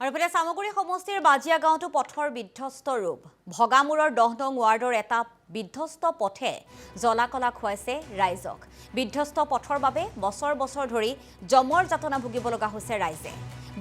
আৰু ইফালে চামগুৰি সমষ্টিৰ বাজিয়া গাঁৱতো পথৰ বিধ্বস্ত ৰূপ ভগামূৰৰ 10 নং ৱাৰ্ডৰ এটা বিধ্বস্ত পথে জলাকলা খুৱাইছে ৰাইজক। বিধ্বস্ত পথৰ বাবে বছৰ বছৰ ধৰি জমৰ যাতনা ভুগিব লগা হৈছে ৰাইজে।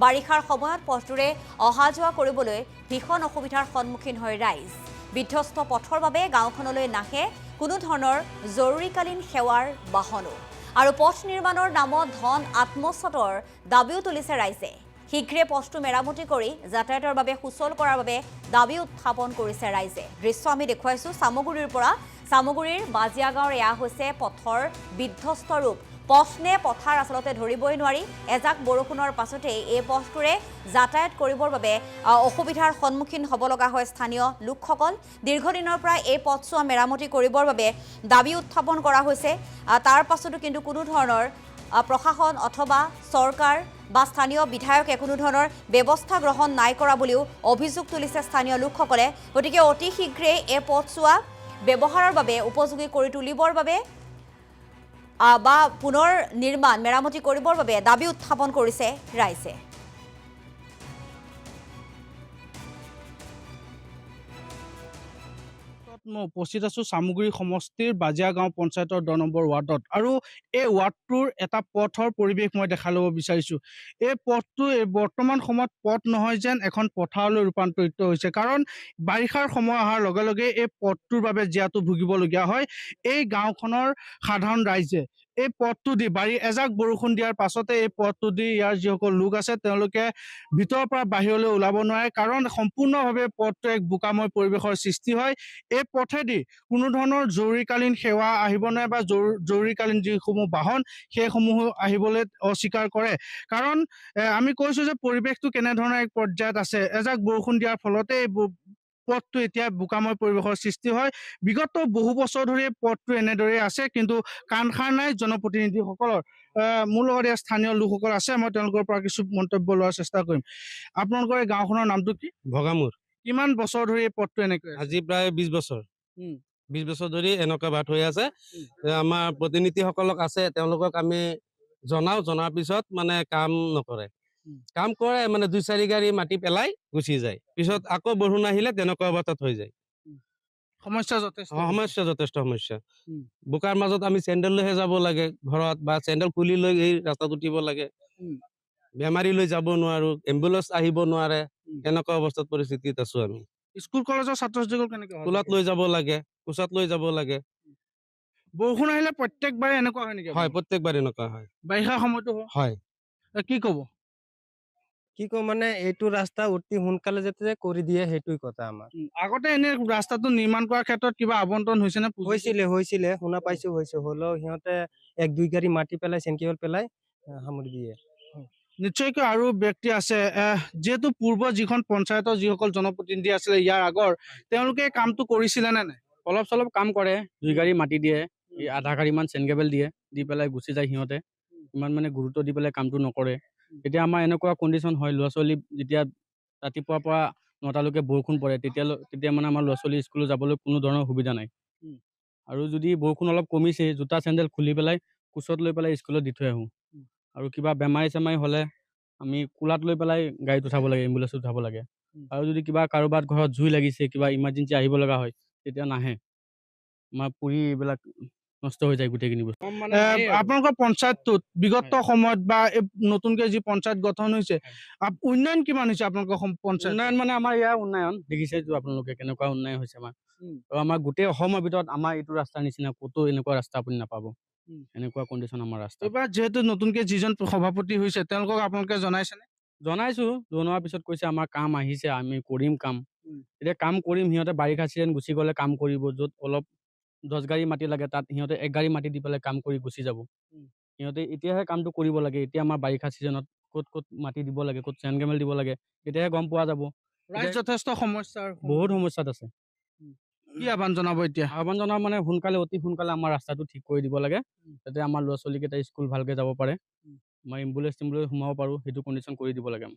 বাৰিষাৰ সময়ত পথটোৰে অহা যোৱা কৰিবলৈ ভীষণ অসুবিধাৰ সন্মুখীন হয় ৰাইজ। বিধ্বস্ত পথৰ বাবে গাঁওখনলৈ নাহে কোনো ধৰণৰ জৰুৰীকালীন সেৱাৰ বাহনো। আৰু পথ নিৰ্মাণৰ নামত ধন আত্মসাতৰ দাবীও তুলিছে ৰাইজে। শীঘ্ৰে পথটো মেৰামতি কৰি যাতায়াতৰ বাবে সুচল কৰাৰ বাবে দাবী উত্থাপন কৰিছে ৰাইজে। দৃশ্য আমি দেখুৱাইছোঁ চামগুৰিৰ পৰা। চামগুৰিৰ বাজিয়া গাঁৱৰ এয়া হৈছে পথৰ বিধ্বস্ত ৰূপ। পথ নে পথাৰ আচলতে ধৰিবই নোৱাৰি। এজাক বৰষুণৰ পাছতেই এই পথটোৰে যাতায়াত কৰিবৰ বাবে অসুবিধাৰ সন্মুখীন হ'ব লগা হয় স্থানীয় লোকসকল। দীৰ্ঘদিনৰ পৰা এই পথছোৱা মেৰামতি কৰিবৰ বাবে দাবী উত্থাপন কৰা হৈছে। তাৰ পাছতো কিন্তু কোনো ধৰণৰ প্ৰশাসন অথবা চৰকাৰ বা স্থানীয় বিধায়কে কোনো ধৰণৰ ব্যৱস্থা গ্ৰহণ নাই কৰা বুলিও অভিযোগ তুলিছে স্থানীয় লোকসকলে। গতিকে অতি শীঘ্ৰেই এই পথছোৱা ব্যৱহাৰৰ বাবে উপযোগী কৰি তুলিবৰ বাবে বা পুনৰ নিৰ্মাণ মেৰামতি কৰিবৰ বাবে দাবী উত্থাপন কৰিছে ৰাইজে। মই উপস্থিত আছো চামগুৰি সমষ্টিৰ বাজিয়া গাঁও পঞ্চায়তৰ 10 নম্বৰ ৱাৰ্ডত। আৰু এই ৱাৰ্ডটোৰ এটা পথৰ পৰিৱেশ মই দেখা ল'ব বিচাৰিছো। এই পথটো বৰ্তমান সময়ত পথ নহয় যেন এখন পথাৰলৈ ৰূপান্তৰিত হৈছে। কাৰণ বাৰিষাৰ সময় অহাৰ লগে লগে এই পথটোৰ বাবে জীয়াতু ভুগিবলগীয়া হয় এই গাঁওখনৰ সাধাৰণ ৰাইজে। এই পথটো দি এজাক বৰষুণ দিয়াৰ পাছতে এই পথটো দি ইয়াৰ যিসকল লোক আছে তেওঁলোকে ভিতৰৰ পৰা বাহিৰলৈ ওলাব নোৱাৰে। কাৰণ সম্পূৰ্ণভাৱে পথটো এক বোকাময় পৰিৱেশৰ সৃষ্টি হয়। এই পথেদি কোনো ধৰণৰ জৰুৰীকালীন সেৱা আহিব নোৱাৰে বা জৰুৰীকালীন যিসমূহ বাহন সেইসমূহ আহিবলৈ অস্বীকাৰ কৰে। কাৰণ আমি কৈছো যে পৰিৱেশটো কেনেধৰণৰ এক পৰ্যায়ত আছে। এজাক বৰষুণ দিয়াৰ ফলতে এই পথটো এতিয়া বোকাময় পৰিৱেশৰ সৃষ্টি হয়। বিগত বহু বছৰ ধৰি পথটো এনেদৰে আছে, কিন্তু কাণসাৰ নাই জনপ্ৰতিনিধিসকলৰ। মোৰ লগত ইয়াৰ স্থানীয় লোকসকল আছে, মই তেওঁলোকৰ পৰা কিছু মন্তব্য লোৱাৰ চেষ্টা কৰিম। আপোনালোকৰ এই গাঁওখনৰ নামটো কি? ভগামূৰ। কিমান বছৰ ধৰি এই পথটো এনেকৈ আজি প্ৰায় 20 বছৰ 20 বছৰ ধৰি এনেকুৱা বাট হৈ আছে। আমাৰ প্ৰতিনিধিসকলক আছে, তেওঁলোকক আমি জনাৰ পিছত মানে কাম নকৰে। কাম কৰে মানে 2-4 গাড়ী মাটি পেলাই গুচি যায়। পিছত আকৌ বৰষুণ আহিলে তেনেকুৱা অৱস্থাত হৈ যায়। সমস্যা যথেষ্ট সমস্যা। বোকাৰ মাজত আমি চেণ্ডেল লৈহে যাব লাগে ঘৰত, বা চেণ্ডেল খুলি লৈ এই ৰাস্তাত উঠিব লাগে। বেমাৰী লৈ যাব নোৱাৰো, এম্বুলেন্স আহিব নোৱাৰে। এনেকুৱা অৱস্থাত পৰিস্থিতিত আছো আমি। স্কুল কলেজৰ ছাত্ৰ ছাত্ৰীসকল কেনেকৈ স্কুলত লৈ যাব লাগে, কোচাত লৈ যাব লাগে। বৰষুণ আহিলে প্ৰত্যেকবাৰে এনেকুৱা হয় নেকি? হয়, প্ৰত্যেকবাৰ এনেকুৱা হয়। বাৰিষা সময়তো হয়। কি ক'ব? কি কম মানে এইটো ৰাস্তা অতি সোনকালে যাতে কৰি দিয়ে সেইটোই কথা আমাৰ। আগতে এনে ৰাস্তাটো নিৰ্মাণ কৰাৰ ক্ষেত্ৰত কিবা আবণ্টন হৈছে নে? হৈছিলে শুনা পাইছো হৈছে, হ'লেও সিহঁতে 1-2 গাড়ী মাটি পেলাই চেনকেবল পেলাই সামৰি দিয়ে। নিশ্চয়কৈ আৰু ব্যক্তি আছে। যিহেতু পূৰ্ব যিখন পঞ্চায়তৰ যিসকল জনপ্ৰতিনিধি আছিলে ইয়াৰ আগৰ, তেওঁলোকে কামটো কৰিছিলে নে নাই? অলপ চলপ কাম কৰে। 2 গাড়ী মাটি দিয়ে, আধা গাড়ীমান চেনকেবল দিয়ে, দি পেলাই গুচি যায় সিহঁতে। ইমান মানে গুৰুত্ব দি পেলাই কামটো নকৰে। এতিয়া আমাৰ এনেকুৱা কণ্ডিশ্যন হয়, ল'ৰা ছোৱালী যেতিয়া ৰাতিপুৱাৰ পৰা 9টালৈকে বৰষুণ পৰে, তেতিয়া মানে আমাৰ ল'ৰা ছোৱালী স্কুলত যাবলৈ কোনো ধৰণৰ সুবিধা নাই। আৰু যদি বৰষুণ অলপ কমিছে, জোতা চেণ্ডেল খুলি পেলাই কোচত লৈ পেলাই স্কুলত দি থৈ আহোঁ। আৰু কিবা বেমাৰী চেমাৰী হ'লে আমি কোলাত লৈ পেলাই গাড়ীত উঠাব লাগে, এম্বুলেন্সত উঠাব লাগে। আৰু যদি কিবা কাৰোবাৰ ঘৰত জুই লাগিছে, কিবা ইমাৰ্জেঞ্চি আহিব লগা হয়, তেতিয়া নাহে। আমাৰ পুৰি এইবিলাক নষ্ট হৈ যায় গোটেইখিনি বস্তু। আপোনালোকৰ পঞ্চায়তটোত বিগত সময়ত বা এই নতুনকৈ যি পঞ্চায়ত গঠন হৈছে, উন্নয়ন কিমান হৈছে আপোনালোকৰ পঞ্চায়ত? উন্নয়ন মানে আমাৰ ইয়াৰ উন্নয়ন দেখিছেতো আপোনালোকে কেনেকুৱা উন্নয়ন হৈছে আমাৰ। আৰু আমাৰ গোটেই অসমৰ ভিতৰত আমাৰ এইটো ৰাস্তাৰ নিচিনা ক'তো এনেকুৱা ৰাস্তা আপুনি নাপাব। এনেকুৱা কণ্ডিশ্যন আমাৰ ৰাস্তা। এইবাৰ যিহেতু নতুনকৈ যিজন সভাপতি হৈছে তেওঁলোকক আপোনালোকে জনাইছেনে? জনাইছো, জনোৱাৰ পিছত কৈছে আমাৰ কাম আহিছে, আমি কৰিম কাম। এতিয়া কাম কৰিম, সিহঁতে বাৰিষা চিজন গুচি গ'লে কাম কৰিব। য'ত অলপ 10 গাড়ী মাটি লাগে তাত সিহঁতে 1 গাড়ী মাটি দি পেলাই কাম কৰি গুচি যাব। সিহঁতে এতিয়াহে কামটো কৰিব লাগে। এতিয়া আমাৰ বাৰিষা চিজনত ক'ত মাটি দিব লাগে, ক'ত চেনকেবল দিব লাগে, তেতিয়াহে গম পোৱা যাব। ৰাইজ যথেষ্ট সমস্যাৰ বহুত সমস্যাত আছে। কি আহ্বান জনাব এতিয়া? আহ্বান জনাব মানে অতি সোনকালে আমাৰ ৰাস্তাটো ঠিক কৰি দিব লাগে, যাতে আমাৰ ল'ৰা ছোৱালীকেইটা স্কুল ভালকে যাব পাৰে। আমাৰ এম্বুলেন্স সোমাব পাৰোঁ, সেইটো কণ্ডিশ্যন কৰি দিব লাগে।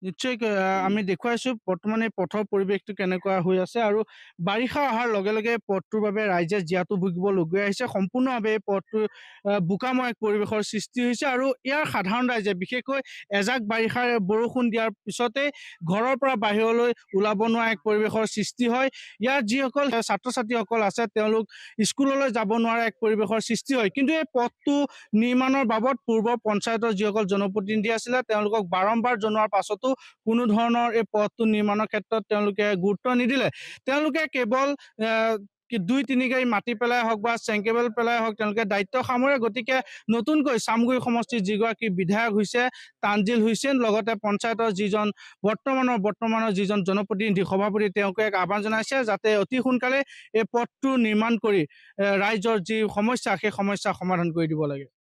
নিশ্চয় আমি দেখুৱাইছো বৰ্তমান এই পথৰ পৰিৱেশটো কেনেকুৱা হৈ আছে আৰু বাৰিষা অহাৰ লগে লগে পথটোৰ বাবে ৰাইজে জীয়াতু ভুগিবলগীয়া আহিছে সম্পূৰ্ণভাৱে এই পথটো বোকাময় এক পৰিৱেশৰ সৃষ্টি হৈছে আৰু ইয়াৰ সাধাৰণ ৰাইজে বিশেষকৈ এজাক বাৰিষাৰ বৰষুণ দিয়াৰ পিছতেই ঘৰৰ পৰা বাহিৰলৈ ওলাব নোৱাৰা এক পৰিৱেশৰ সৃষ্টি হয় ইয়াত যিসকল ছাত্ৰ ছাত্ৰীসকল আছে তেওঁলোক স্কুললৈ যাব নোৱাৰা এক পৰিৱেশৰ সৃষ্টি হয় কিন্তু এই পথটো নিৰ্মাণৰ বাবদ পূৰ্বৰ পঞ্চায়তৰ যিসকল জনপ্ৰতিনিধি আছিলে তেওঁলোকক বাৰম্বাৰ জনোৱাৰ পাছতো কোনো ধৰণৰ এই পথটো নিৰ্মাণৰ ক্ষেত্ৰত তেওঁলোকে গুৰুত্ব নিদিলে তেওঁলোকে কেৱল 2-3 গাড়ী মাটি পেলাই হওক বা চেংকেবল পেলাই হওক তেওঁলোকে দায়িত্ব সামৰে গতিকে নতুনকৈ চামগুৰি সমষ্টিৰ যিগৰাকী বিধায়ক হৈছে তানজিল হুছেইন লগতে পঞ্চায়তৰ যিজন বৰ্তমানৰ যিজন জনপ্ৰতিনিধি সভাপতি তেওঁকে এক আহ্বান জনাইছে যাতে অতি সোনকালে এই পথটো নিৰ্মাণ কৰি ৰাইজৰ যি সমস্যা সেই সমস্যা সমাধান কৰি দিব লাগে